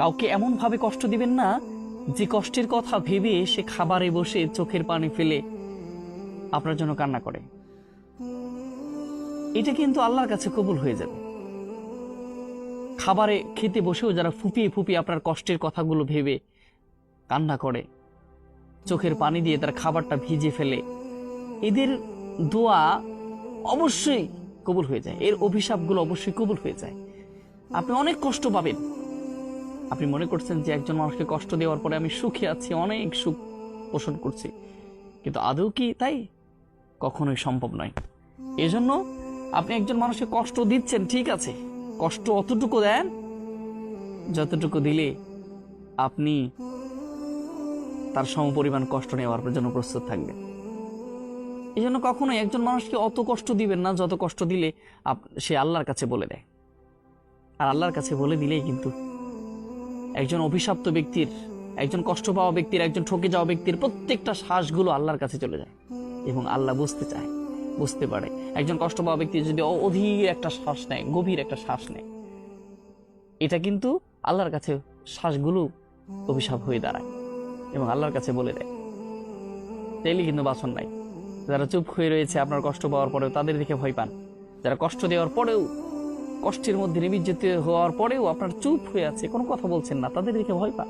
কাউকে এমন ভাবে কষ্ট দিবেন না যে কষ্টের কথা ভেবে সে খাবারে বসে চোখের পানি ফেলে আপনার জন্য কান্না করে। এটা কিন্তু আল্লাহর কাছে কবুল হয়ে যাবে। খাবারে খেতে বসেও যারা ফুপিয়ে ফুপিয়ে আপনার কষ্টের কথাগুলো ভেবে কান্না করে, চোখের পানি দিয়ে তার খাবারটা ভিজে ফেলে, এদের দোয়া অবশ্যই কবুল হয়ে যায়, এর অভিশাপগুলো অবশ্যই কবুল হয়ে যায়। আপনি অনেক কষ্ট পাবেন। আপনি মনে করছেন যে একজন মানুষকে কষ্ট দেওয়ার পরে আমি সুখে আছি, অনেক সুখ পোষণ করছি, কিন্তু আদৌ কি তাই? কখনোই সম্ভব নয়। এজন্য আপনি একজন মানুষকে কষ্ট দিচ্ছেন, ঠিক আছে, কষ্ট অতটুকু দেন যতটুকু দিলে আপনি তার সমপরিমাণ কষ্ট নেওয়ার জন্য প্রস্তুত থাকবেন। এই জন্য কখনোই একজন মানুষকে অত কষ্ট দিবেন না যত কষ্ট দিলে সে আল্লাহর কাছে বলে দেয়। আর আল্লাহর কাছে বলে দিলেই কিন্তু একজন অভিশপ্ত ব্যক্তির, একজন কষ্ট পাওয়া ব্যক্তির, একজন ঠকে যাওয়া ব্যক্তির প্রত্যেকটা শ্বাসগুলো আল্লাহর কাছে চলে যায় এবং আল্লাহ বুঝতে চায়, বুঝতে পারে। একজন কষ্ট পাওয়া ব্যক্তি যদি অধীর একটা শ্বাস নেয়, গভীর একটা শ্বাস নেয়, এটা কিন্তু আল্লাহর কাছে শ্বাসগুলো অভিশাপ হয়ে দাঁড়ায় এবং আল্লাহর কাছে বলে দেয়। তাইলে কিন্তু বাসন নাই। যারা চুপ হয়ে রয়েছে আপনার কষ্ট পাওয়ার পরেও, তাদের দিকে ভয় পান। যারা কষ্ট দেওয়ার পরেও, কষ্টের মধ্যে নিমজ্জিত হওয়ার পরেও আপনার চুপ হয়ে আছে, কোনো কথা বলছেন না, তাদের দিকে ভয় পান।